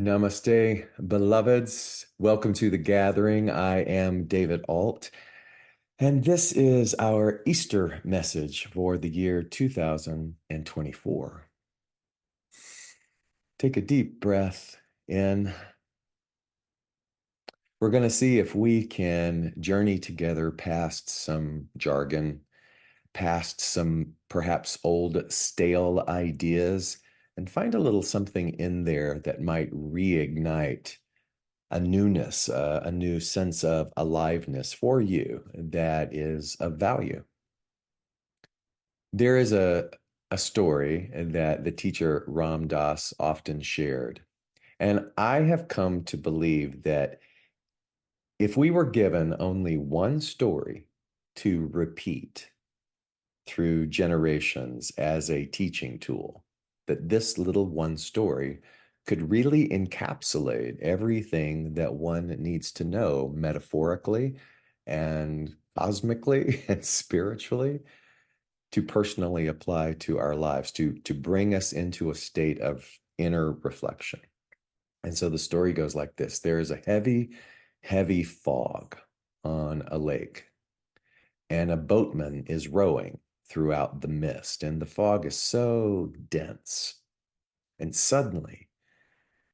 Namaste, beloveds. Welcome to the gathering. I am David Ault, and this is our Easter message for the year 2024. Take a deep breath in. We're going to see if we can journey together past some jargon, past some perhaps old stale ideas, and find a little something in there that might reignite a newness, a new sense of aliveness for you that is of value. There is a story that the teacher Ram Dass often shared. And I have come to believe that if we were given only one story to repeat through generations as a teaching tool, that this little one story could really encapsulate everything that one needs to know metaphorically and cosmically and spiritually to personally apply to our lives, to bring us into a state of inner reflection. And so the story goes like this. There is a heavy, heavy fog on a lake, and a boatman is rowing throughout the mist, and the fog is so dense. And suddenly,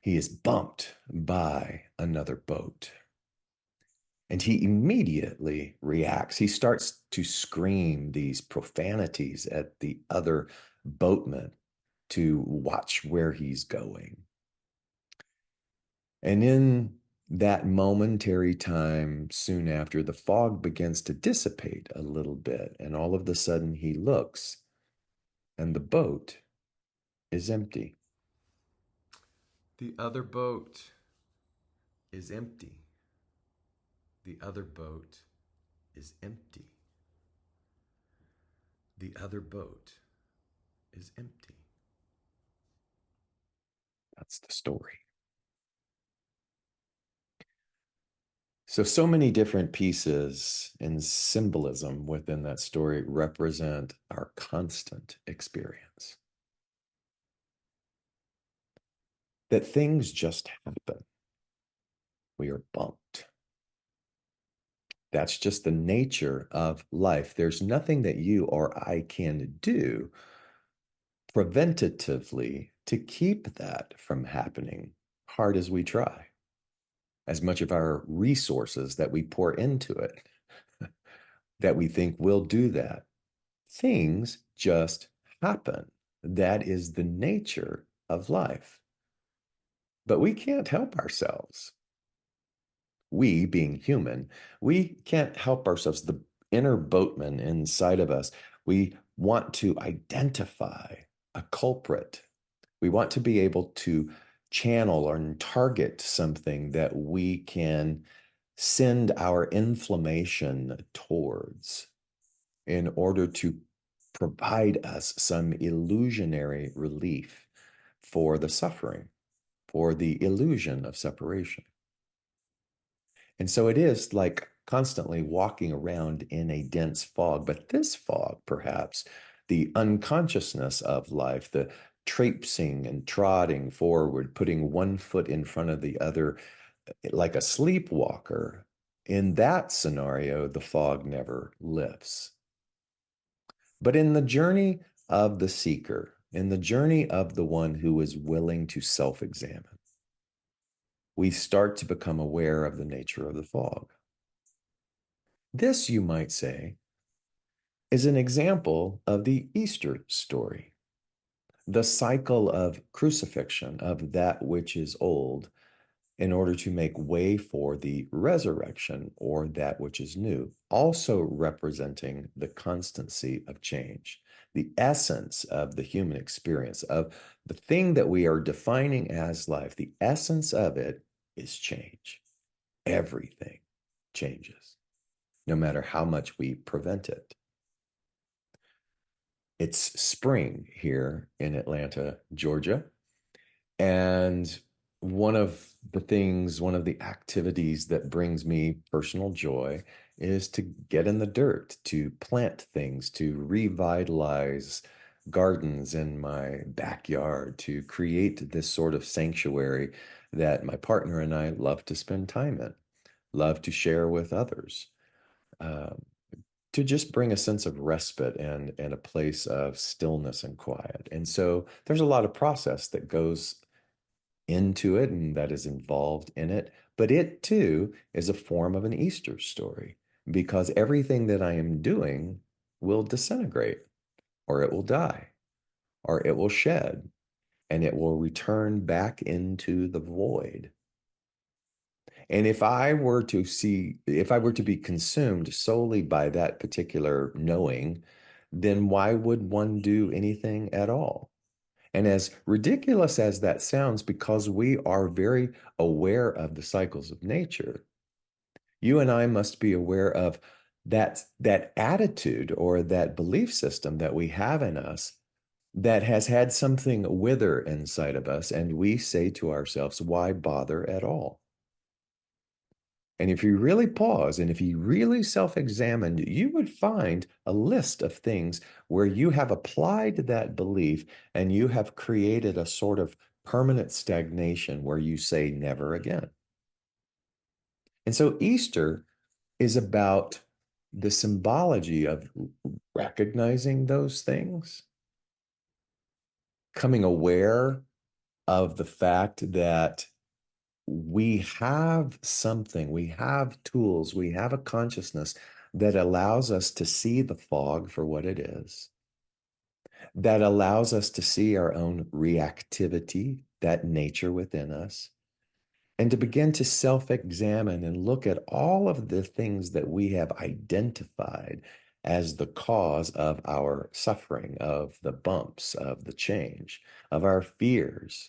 he is bumped by another boat. And he immediately reacts. He starts to scream these profanities at the other boatman to watch where he's going. And in that momentary time, soon after, the fog begins to dissipate a little bit. And all of a sudden, he looks, and the boat is empty. The other boat is empty. The other boat is empty. The other boat is empty. That's the story. So many different pieces and symbolism within that story represent our constant experience. That things just happen. We are bumped. That's just the nature of life. There's nothing that you or I can do preventatively to keep that from happening, hard as we try. As much of our resources that we pour into it, that we think will do that. Things just happen. That is the nature of life. But we can't help ourselves. We, being human, we can't help ourselves. The inner boatman inside of us, we want to identify a culprit. We want to be able to channel or target something that we can send our inflammation towards in order to provide us some illusionary relief for the suffering, for the illusion of separation. And so it is like constantly walking around in a dense fog, but this fog, perhaps, the unconsciousness of life, the traipsing and trotting forward, putting one foot in front of the other, like a sleepwalker, in that scenario, the fog never lifts. But in the journey of the seeker, in the journey of the one who is willing to self-examine, we start to become aware of the nature of the fog. This, you might say, is an example of the Easter story, the cycle of crucifixion of that which is old in order to make way for the resurrection or that which is new, also representing the constancy of change, the essence of the human experience, of the thing that we are defining as life. The essence of it is change. Everything changes, no matter how much we prevent it. It's spring here in Atlanta, Georgia. And one of the activities that brings me personal joy is to get in the dirt, to plant things, to revitalize gardens in my backyard, to create this sort of sanctuary that my partner and I love to spend time in, love to share with others, uh, to just bring a sense of respite and a place of stillness and quiet. And so there's a lot of process that goes into it and that is involved in it. But it too is a form of an Easter story because everything that I am doing will disintegrate or it will die or it will shed and it will return back into the void. And if I were to be consumed solely by that particular knowing, then why would one do anything at all? And as ridiculous as that sounds, because we are very aware of the cycles of nature, you and I must be aware of that attitude or that belief system that we have in us that has had something wither inside of us. And we say to ourselves, why bother at all? And if you really pause and if you really self-examined, you would find a list of things where you have applied that belief and you have created a sort of permanent stagnation where you say never again. And so Easter is about the symbology of recognizing those things, coming aware of the fact that we have something, we have tools, we have a consciousness that allows us to see the fog for what it is, that allows us to see our own reactivity, that nature within us, and to begin to self-examine and look at all of the things that we have identified as the cause of our suffering, of the bumps, of the change, of our fears,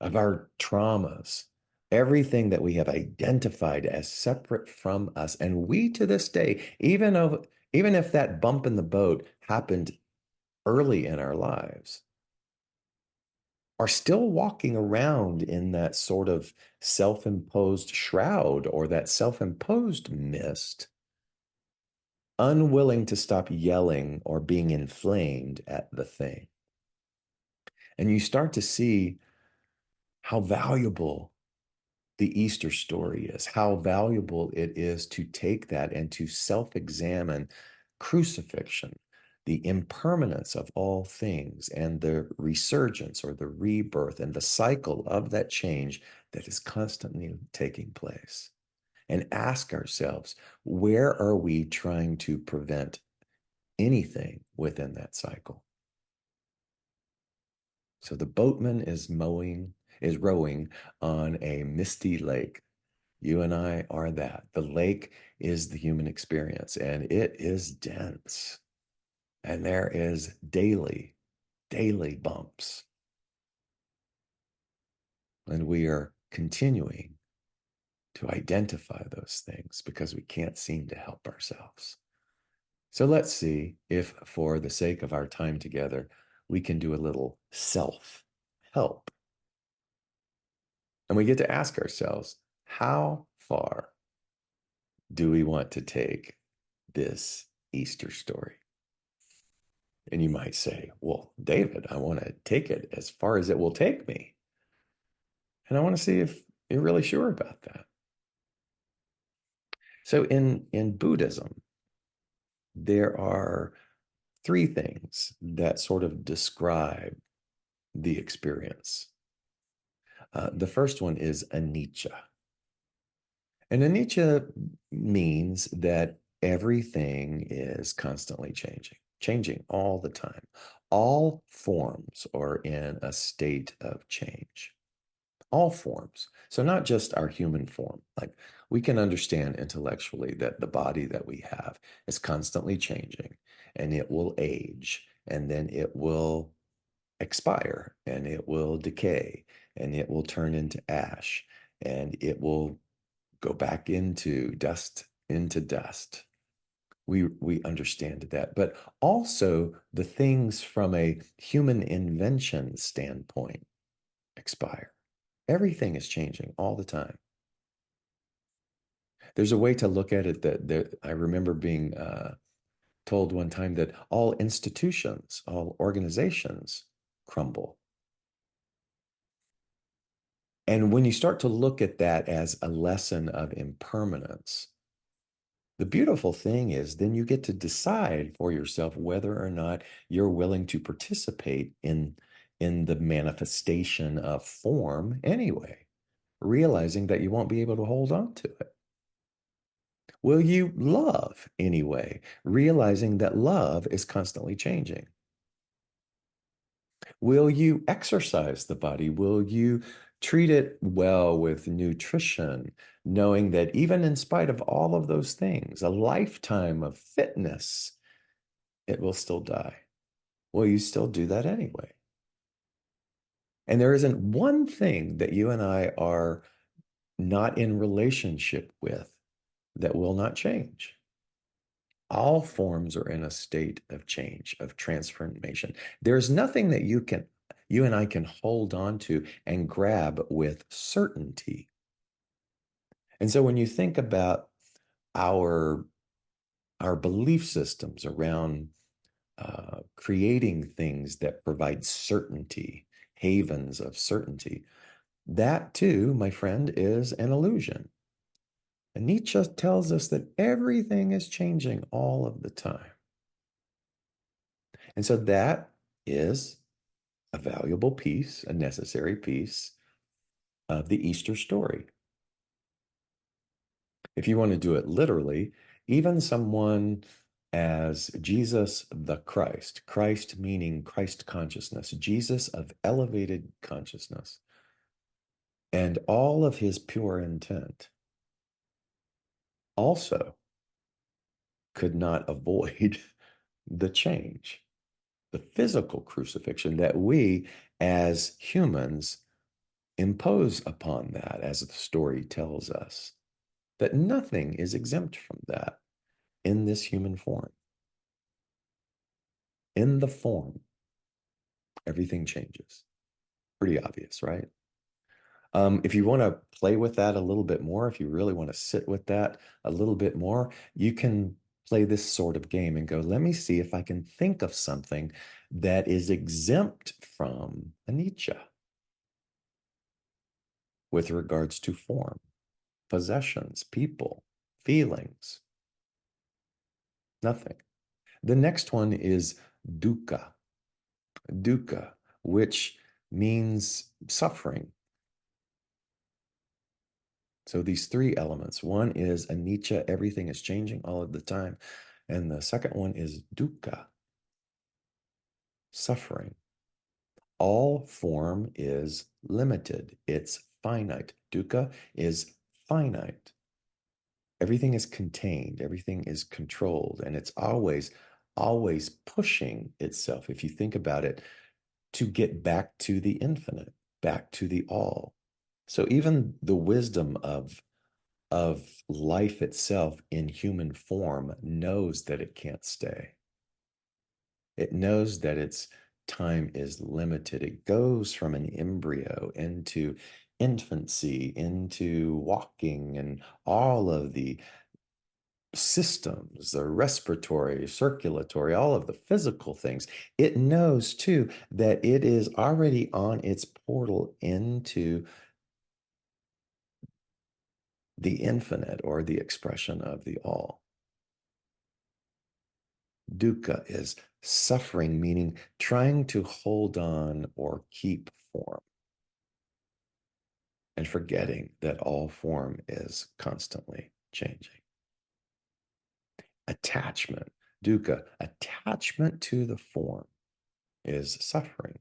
of our traumas, everything that we have identified as separate from us. And we to this day, even if that bump in the boat happened early in our lives, are still walking around in that sort of self-imposed shroud or that self-imposed mist, unwilling to stop yelling or being inflamed at the thing. And you start to see how valuable the Easter story is, how valuable it is to take that and to self-examine crucifixion, the impermanence of all things, and the resurgence or the rebirth and the cycle of that change that is constantly taking place. And ask ourselves, where are we trying to prevent anything within that cycle? So the boatman is rowing on a misty lake. You and I are that. The lake is the human experience, and it is dense. And there is daily bumps. And we are continuing to identify those things because we can't seem to help ourselves. So let's see if, for the sake of our time together, we can do a little self-help. And we get to ask ourselves, how far do we want to take this Easter story? And you might say, well, David, I want to take it as far as it will take me. And I want to see if you're really sure about that. So in Buddhism, there are three things that sort of describe the experience. The first one is anicca. And anicca means that everything is constantly changing all the time. All forms are in a state of change. All forms. So not just our human form. Like we can understand intellectually that the body that we have is constantly changing and it will age and then it will expire and it will decay and it will turn into ash and it will go back into dust, into dust. We understand that, but also the things from a human invention standpoint expire. Everything is changing all the time. There's a way to look at it that I remember being told one time that all institutions, all organizations crumble. And when you start to look at that as a lesson of impermanence, the beautiful thing is then you get to decide for yourself whether or not you're willing to participate in the manifestation of form anyway, realizing that you won't be able to hold on to it. Will you love anyway, realizing that love is constantly changing? Will you exercise the body? Will you treat it well with nutrition, knowing that even in spite of all of those things, a lifetime of fitness, it will still die? Will you still do that anyway? And there isn't one thing that you and I are not in relationship with that will not change. All forms are in a state of change, of transformation. There's nothing that you and I can hold on to and grab with certainty. And so when you think about our our belief systems around creating things that provide certainty, havens of certainty, that too, my friend, is an illusion. And Nietzsche tells us that everything is changing all of the time. And so that is a valuable piece, a necessary piece of the Easter story. If you want to do it literally, even someone as Jesus the Christ, Christ meaning Christ consciousness, Jesus of elevated consciousness, and all of his pure intent also could not avoid the change, the physical crucifixion that we as humans impose upon that, as the story tells us, that nothing is exempt from that in this human form. In the form, everything changes. Pretty obvious, right? If you want to play with that a little bit more, if you really want to sit with that a little bit more, you can play this sort of game and go, let me see if I can think of something that is exempt from anicca with regards to form, possessions, people, feelings. Nothing. The next one is dukkha, dukkha, which means suffering. So these three elements. One is anicca, everything is changing all of the time. And the second one is dukkha, suffering. All form is limited, it's finite. Dukkha is finite. Everything is contained, everything is controlled, and it's always pushing itself, if you think about it, to get back to the infinite, back to the all. So even the wisdom of life itself in human form knows that it can't stay. It knows that its time is limited. It goes from an embryo into infancy, into walking, and all of the systems, the respiratory, circulatory, all of the physical things. It knows too that it is already on its portal into the infinite or the expression of the all. Dukkha is suffering, meaning trying to hold on or keep form and forgetting that all form is constantly changing. Attachment, dukkha, attachment to the form is suffering.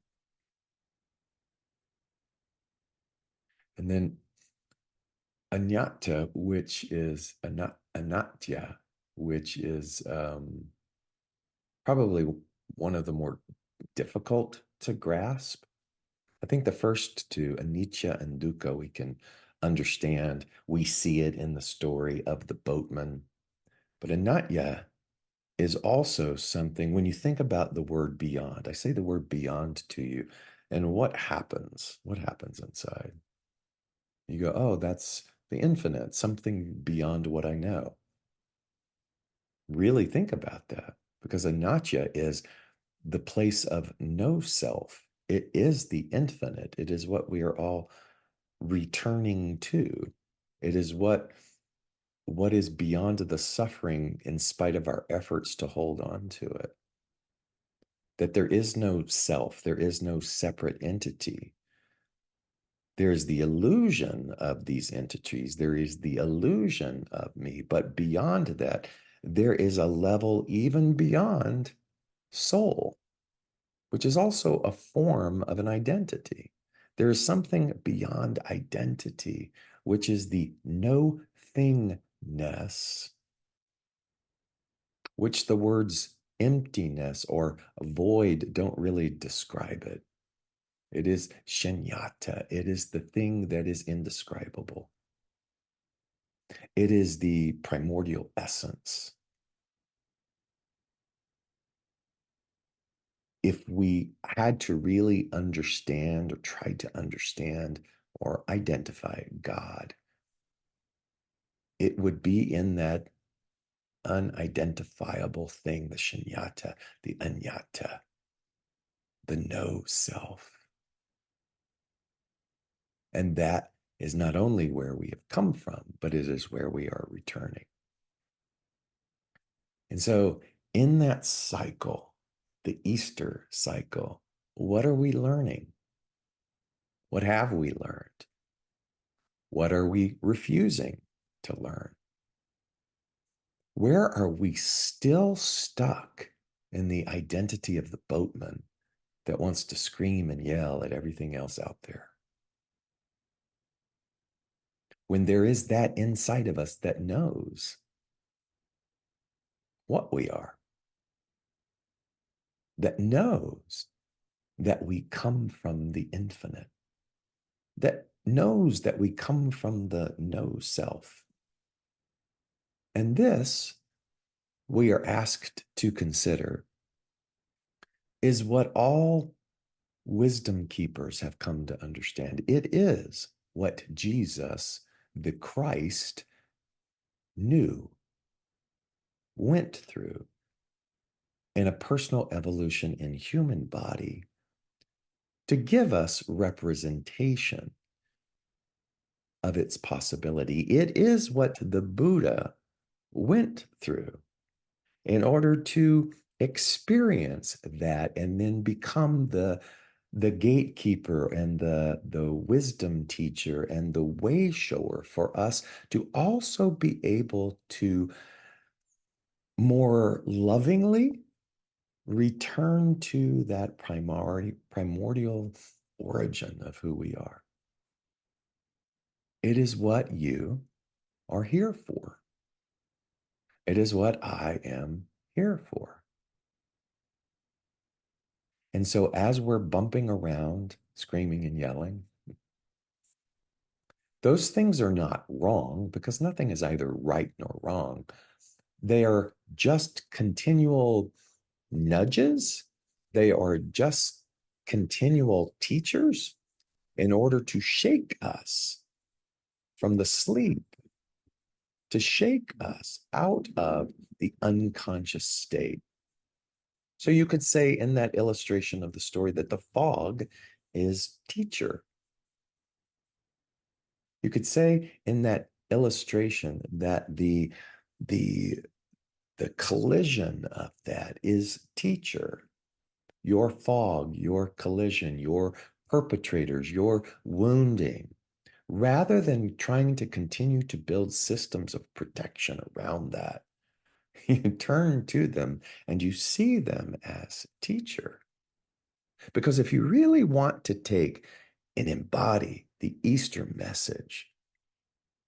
And then anatta, which is anatta, which is probably one of the more difficult to grasp. I think the first two, anicca and dukkha, we can understand. We see it in the story of the boatman. But anatta is also something, when you think about the word beyond, I say the word beyond to you, and what happens? What happens inside? You go, oh, that's the infinite, something beyond what I know. Really think about that, because anatta is the place of no self. It is the infinite. It is what we are all returning to. It is what is beyond the suffering in spite of our efforts to hold on to it. That there is no self, there is no separate entity. There's the illusion of these entities, there is the illusion of me, but beyond that, there is a level even beyond soul, which is also a form of an identity. There is something beyond identity, which is the no thingness, which the words emptiness or void don't really describe it. It is shunyata. It is the thing that is indescribable. It is the primordial essence. If we had to really understand or try to understand or identify God, it would be in that unidentifiable thing, the shunyata, the anyata, the no self. And that is not only where we have come from, but it is where we are returning. And so in that cycle, the Easter cycle, what are we learning? What have we learned? What are we refusing to learn? Where are we still stuck in the identity of the boatman that wants to scream and yell at everything else out there? When there is that inside of us that knows what we are, that knows that we come from the infinite, that knows that we come from the no self. And this, we are asked to consider, is what all wisdom keepers have come to understand. It is what Jesus, the Christ, knew, went through in a personal evolution in human body to give us representation of its possibility. It is what the Buddha went through in order to experience that and then become the gatekeeper and the wisdom teacher and the way shower for us to also be able to more lovingly return to that primordial origin of who we are. It is what you are here for. It is what I am here for. And so as we're bumping around, screaming and yelling, those things are not wrong because nothing is either right nor wrong. They are just continual nudges. They are just continual teachers in order to shake us from the sleep, to shake us out of the unconscious state. So you could say in that illustration of the story that the fog is teacher. You could say in that illustration that the collision of that is teacher. Your fog, your collision, your perpetrators, your wounding, rather than trying to continue to build systems of protection around that, you turn to them and you see them as teacher. Because if you really want to take and embody the Easter message,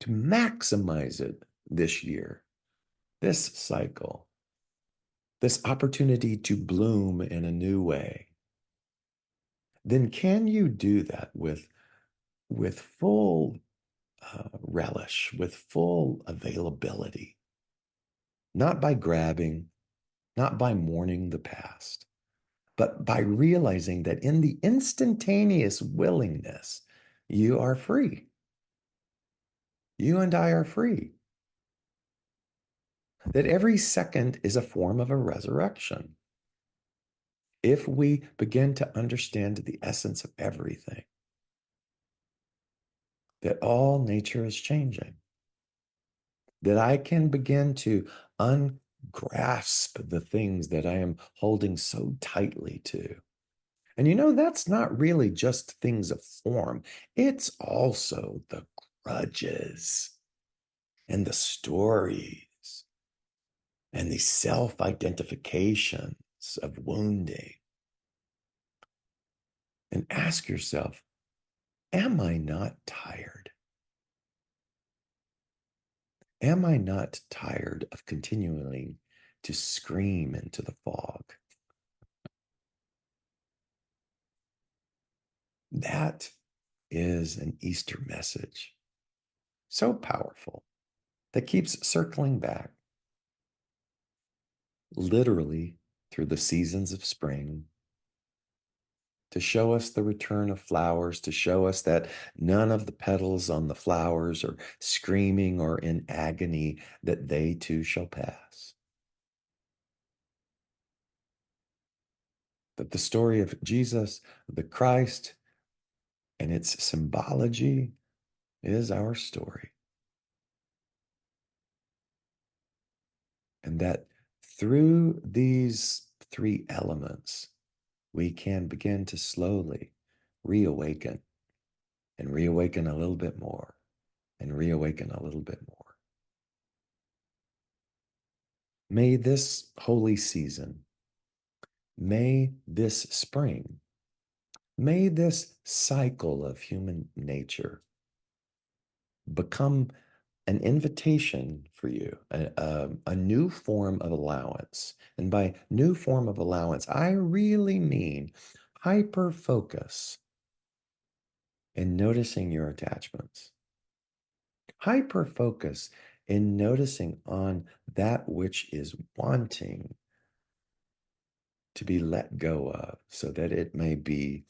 to maximize it this year, this cycle, this opportunity to bloom in a new way, then can you do that with full relish, with full availability, not by grabbing, not by mourning the past, but by realizing that in the instantaneous willingness, you are free. You and I are free. That every second is a form of a resurrection. If we begin to understand the essence of everything, that all nature is changing, that I can begin to ungrasp the things that I am holding so tightly to. And that's not really just things of form, it's also the grudges and the stories and the self identifications of wounding. And ask yourself, am I not tired? Am I not tired of continuing to scream into the fog? That is an Easter message, so powerful, that keeps circling back, literally through the seasons of spring, to show us the return of flowers, to show us that none of the petals on the flowers are screaming or in agony, that they too shall pass. That the story of Jesus, the Christ, and its symbology is our story. And that through these three elements, we can begin to slowly reawaken and reawaken a little bit more and reawaken a little bit more. May this holy season, may this spring, may this cycle of human nature become an invitation for you, a new form of allowance. And by new form of allowance, I really mean hyper focus in noticing your attachments, hyper focus in noticing on that which is wanting to be let go of so that it may be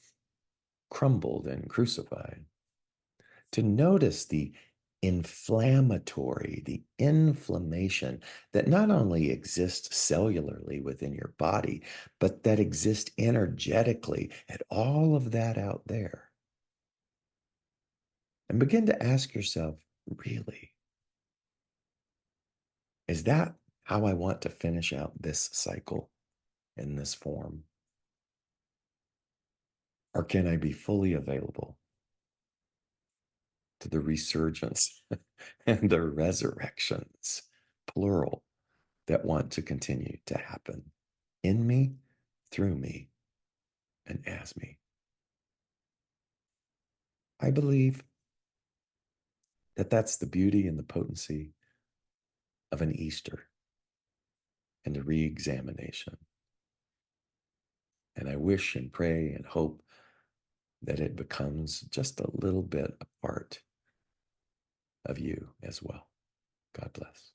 crumbled and crucified, to notice the inflammatory, the inflammation that not only exists cellularly within your body, but that exists energetically at all of that out there. And begin to ask yourself, really, is that how I want to finish out this cycle in this form? Or can I be fully available to the resurgence and the resurrections, plural, that want to continue to happen in me, through me, and as me? I believe that that's the beauty and the potency of an Easter and a re-examination. And I wish and pray and hope that it becomes just a little bit a part of you as well. God bless.